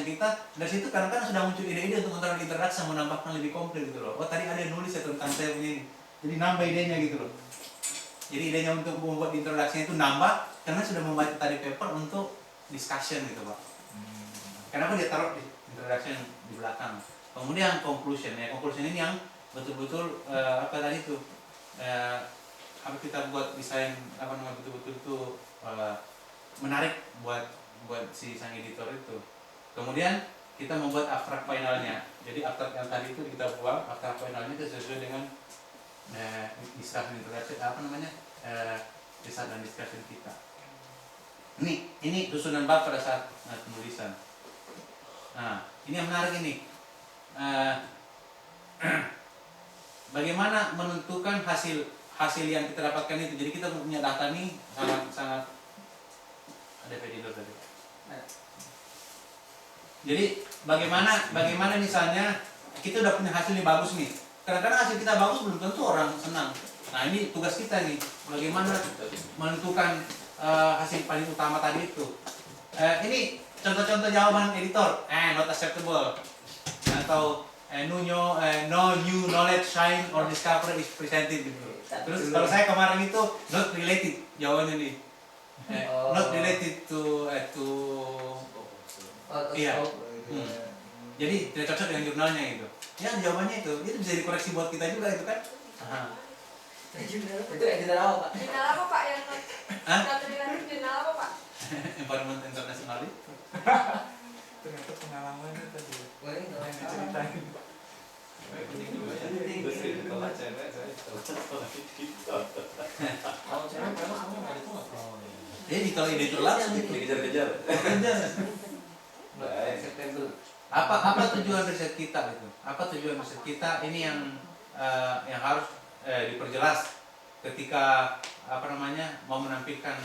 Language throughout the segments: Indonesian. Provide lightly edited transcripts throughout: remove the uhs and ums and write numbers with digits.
penulisan kita. Dari situ kadang-kadang sudah muncul ide-ide untuk mencari interaksi, menambahkan lebih komplit gitu loh. Oh tadi ada yang nulis ya tentang saya punya ini, jadi nambah idenya gitu loh. Jadi idenya untuk membuat introduksinya itu nambah karena sudah membaca tadi paper untuk discussion gitu Pak. Kenapa dia taruh di introduction di belakang? Kemudian conclusion ya, conclusion ini yang betul-betul apa tadi itu apa kita buat desain apa namanya betul-betul itu menarik buat si sang editor itu. Kemudian kita membuat abstrak finalnya. Jadi abstrak yang tadi itu kita buang, abstrak finalnya itu sesuai dengan discussion introduction apa namanya riset dan discussion kita. Ini susunan bab pada saat penulisan. Nah, ini yang menarik ini. Bagaimana menentukan hasil yang kita dapatkan itu. Jadi kita punya data nih sangat ada video tadi. Jadi bagaimana misalnya kita udah punya hasil yang bagus nih. Kadang-kadang hasil kita bagus belum tentu orang senang. Nah ini tugas kita nih, bagaimana menentukan hasil paling utama tadi itu. Ini contoh-contoh jawaban editor, not acceptable, atau no new knowledge, shine or discover is presented gitu. Terus kalau saya kemarin itu not related jawabannya nih, not related to iya. Jadi tidak cocok dengan jurnalnya gitu. Ya jawabannya itu bisa dikoreksi buat kita juga itu kan. Itu editor apa Pak? Jurnal apa Pak yang satu jurnal apa Pak? Environment International itu. Ternyata pengalaman itu tadi. Wah ini Yang diceritain. Kalau cewek memang kamu nggak itu nggak? Jadi kalau editor langsung itu Dikejar-kejar. apa tujuan riset kita itu? Apa tujuan riset kita ini yang harus diperjelas ketika apa namanya mau menampilkan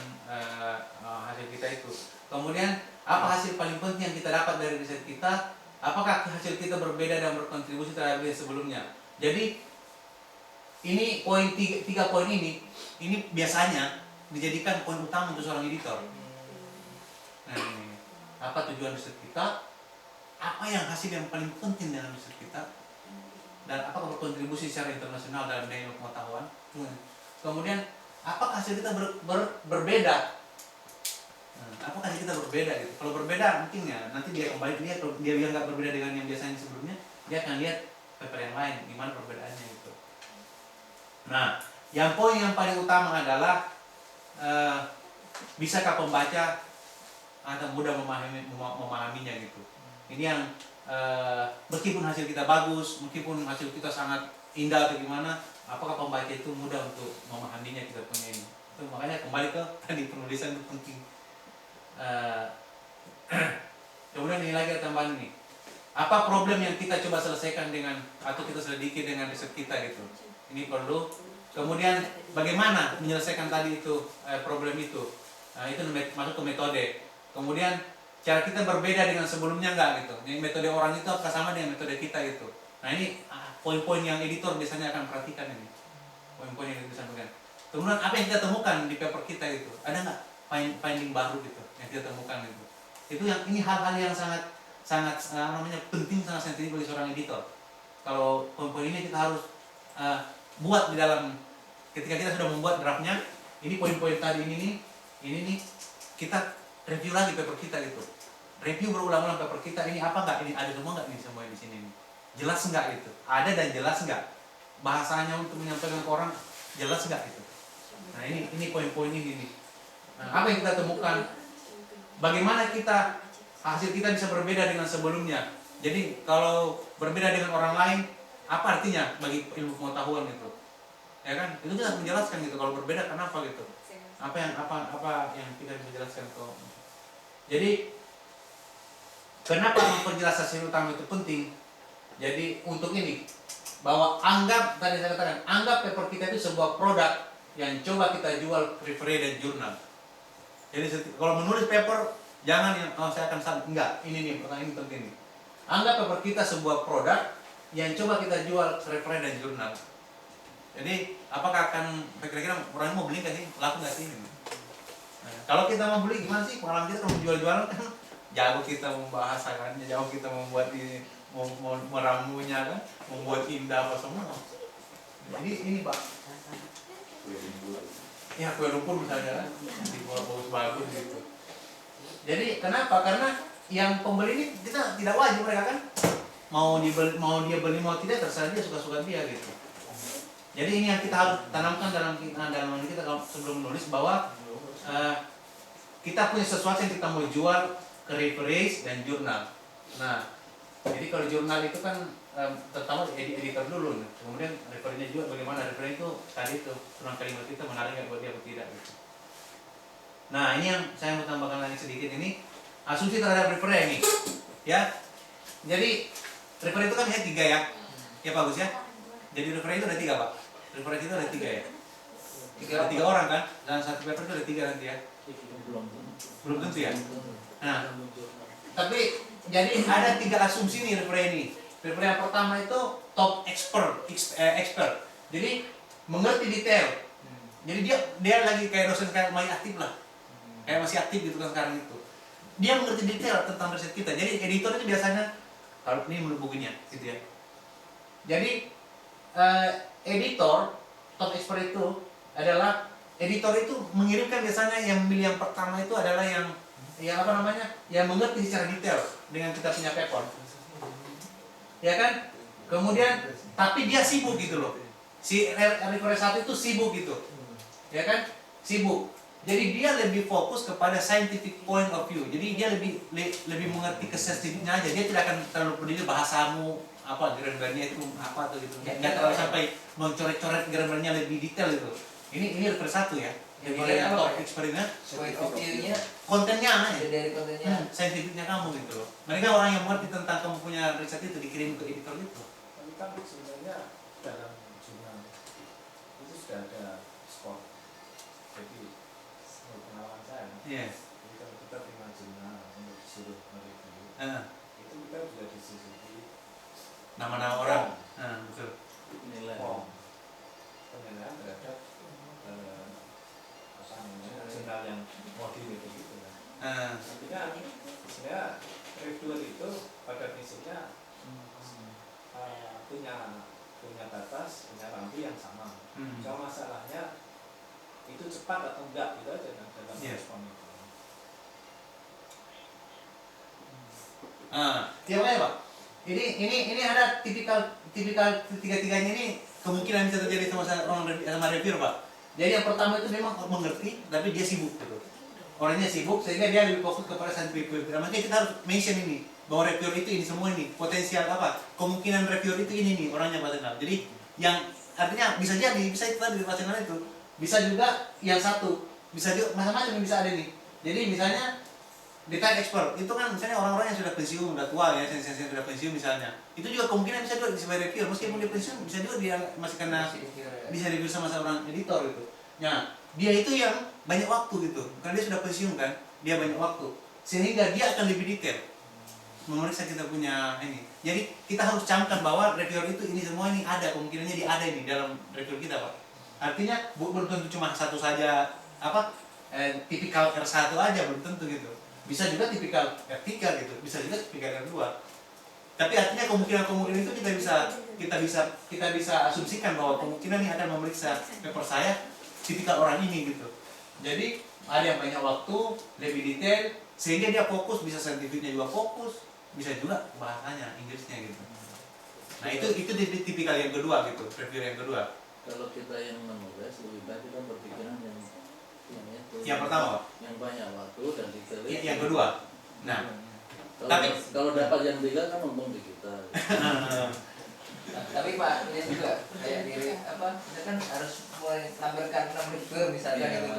hasil kita itu. Kemudian apa hasil paling penting yang kita dapat dari riset kita? Apakah hasil kita berbeda dan berkontribusi terhadap yang sebelumnya? Jadi ini tiga poin ini biasanya dijadikan poin utama untuk seorang editor. Nah, ini apa tujuan riset kita? Apa yang hasil yang paling penting dalam riset kita? Dan apakah berkontribusi secara internasional dalam dunia pengetahuan? Kemudian apakah hasil kita berbeda? Apakah hasil kita berbeda gitu? Kalau berbeda mungkin ya nanti dia kembali kalau dia bilang nggak berbeda dengan yang biasanya sebelumnya, dia akan lihat paper yang lain gimana perbedaannya gitu. Nah, poin yang paling utama adalah bisakah pembaca atau mudah memahaminya gitu. Ini yang meskipun hasil kita bagus, meskipun hasil kita sangat indah atau gimana, apakah pembaca itu mudah untuk memahaminya kita punya ini. Itu makanya kembali ke tadi penulisan itu penting. Kemudian ini lagi tambahan ini. Apa problem yang kita coba selesaikan dengan atau kita selidiki dengan riset kita gitu. Ini perlu. Kemudian bagaimana menyelesaikan tadi itu problem itu. Itu masuk ke metode. Kemudian cara kita berbeda dengan sebelumnya enggak gitu. Jadi metode orang itu apakah sama dengan metode kita itu. Nah ini poin-poin yang editor biasanya akan perhatikan ini. Poin-poin yang disampaikan. Kemudian apa yang kita temukan di paper kita itu? Ada nggak finding baru gitu yang kita temukan itu? Itu yang ini hal-hal yang sangat penting, sangat sensitif bagi seorang editor. Kalau poin-poin ini kita harus buat di dalam ketika kita sudah membuat draftnya. Ini poin-poin tadi ini nih kita review lagi paper kita gitu. Review berulang-ulang paper kita ini apa nggak? Ini ada semua nggak nih semua di sini nih? Jelas nggak gitu? Ada dan jelas nggak? Bahasanya untuk menyampaikan ke orang jelas nggak gitu? Nah ini poin-poin ini nih. Nah, apa yang kita temukan? Bagaimana hasil kita bisa berbeda dengan sebelumnya? Jadi kalau berbeda dengan orang lain, apa artinya bagi ilmu pengetahuan itu? Ya kan? Itu kita menjelaskan gitu. Kalau berbeda kenapa gitu? Apa yang kita bisa jelaskan ke? Jadi kenapa memperjelas hasil utama itu penting? Jadi untuk ini bahwa tadi saya katakan anggap paper kita itu sebuah produk yang coba kita jual referee dan jurnal. Jadi kalau menulis paper jangan yang saya akan salah, enggak, ini nih pertanyaan ini penting nih. Anggap paper kita sebuah produk yang coba kita jual referee dan jurnal. Jadi apakah akan kira-kira orang mau beli nggak sih, laku nggak sih? Nah, kalau kita mau beli gimana sih pengalaman kita kalau jual-jualan kan jago kita membahasakannya, jago kita membuat ini, meramunya kan, membuat indah apa semua. Jadi ini Pak, ya kue lumpur misalnya kan, dibuat bagus gitu. Jadi kenapa? Karena yang pembeli ini kita tidak wajib mereka kan, mau dia beli mau tidak terserah dia, suka-suka dia gitu. Jadi ini yang kita harus tanamkan dalam kita kalau sebelum menulis bahwa kita punya sesuatu yang kita mau jual ke reference dan jurnal. Nah, jadi kalau jurnal itu kan terutama editor dulu, kemudian referennya juga bagaimana referen itu tadi itu kurang kalimat kita menarik nggak buat dia atau tidak gitu. Nah ini yang saya mau tambahkan lagi sedikit ini asumsi terhadap referen ini, ya. Jadi referen itu kan hanya 3 ya, ya bagus ya. Jadi referen itu ada 3 Pak. Referen itu ada 3 ya. Ada 3 orang kan, dalam satu paper itu ada 3 nanti ya. Belum tentu ya. Nah, tapi jadi ada 3 asumsi nih referen ini. Referen yang pertama itu top expert. Jadi mengerti detail. Jadi dia lagi kayak dosen kayak masih aktif lah. Kayak masih aktif gitu kan sekarang itu. Dia mengerti detail tentang riset kita. Jadi editor itu biasanya kalau ini menurut bukunya gitu ya. Jadi editor top expert itu adalah editor itu mengirimkan biasanya yang memilih yang pertama itu adalah yang apa namanya, yang mengerti secara detail dengan kita punya paper, ya kan? Kemudian tapi dia sibuk gitu loh, si referensi 1 itu sibuk gitu, ya kan? Sibuk. Jadi dia lebih fokus kepada scientific point of view. Jadi dia lebih mengerti kesensitifnya aja. Dia tidak akan terlalu peduli bahasamu apa, grammarnya itu apa atau gitu. Nggak terlalu sampai mencoret-coret grammarnya lebih detail gitu. Ini referensi 1 ya. Yang yang top experience point of view-nya, kontennya aja. dari kontennya. Scientificnya kamu gitu loh. Mereka orang yang mengerti tentang kamu punya riset itu dikirim ke editor gitu. Tapi kan sebenarnya dalam jurnal itu sudah ada skor. Jadi menurut pengalaman saya, Iya. jadi kalau kita terima jurnal untuk disuruh mereview, itu kita sudah disuruhi Nama-nama orang. Betul. Nilai. Penilaian terhadap apa namanya jurnal yang model itu gitu kan. Artinya sebenarnya reviewer itu pada prinsipnya punya batas, punya rambu yang sama. Cuma masalahnya itu cepat atau enggak gitu aja dalam respon itu. Ya makanya Pak. Ini ada tipikal tiga-tiganya ini kemungkinan bisa terjadi sama reviewer Pak. Jadi yang pertama itu memang mengerti, tapi dia sibuk gitu. Orangnya sibuk sehingga dia lebih fokus kepada scientific review. Makanya kita harus mention ini bahwa reviewer itu ini semua ini potensial apa? Kemungkinan reviewer itu ini nih orangnya Pak Tenal. Jadi yang artinya bisa jadi bisa itu tadi Pak Tenal itu bisa juga yang satu bisa juga macam-macam yang bisa ada nih. Jadi misalnya detail expert itu kan misalnya orang-orang yang sudah pensiun, udah tua ya, sensi sudah pensiun misalnya. Itu juga kemungkinan bisa juga sebagai reviewer meskipun dia pensiun bisa juga dia masih kena bisa review sama seorang editor gitu. Nah, dia itu yang banyak waktu gitu. Karena dia sudah pensiun kan, dia banyak waktu. Sehingga dia akan lebih detail memeriksa kita punya ini. Jadi kita harus camkan bahwa reviewer itu ini semua ini ada kemungkinannya dia ada ini dalam review kita Pak. Artinya belum tentu cuma satu saja apa tipikal R1 aja belum tentu gitu. Bisa juga tipikal R3 gitu, bisa juga tipikal R2. Tapi artinya kemungkinan itu kita bisa asumsikan bahwa kemungkinan ini akan memeriksa paper saya tipikal orang ini gitu. Jadi ada yang banyak waktu, lebih detail, sehingga dia fokus, bisa saintifiknya juga fokus, bisa juga bahasanya Inggrisnya gitu. Nah itu tipikal yang kedua gitu, review yang kedua. Kalau kita yang menulis lebih baik kita berpikiran yang itu. Yang pertama Pak? Yang banyak waktu dan detail. Yang kedua. Nah, kalau dapat yang 3 kan untung di kita. Tapi Pak, ini juga kayak diri apa, kita kan harus mulai tampilkan 6 review misalnya gitu.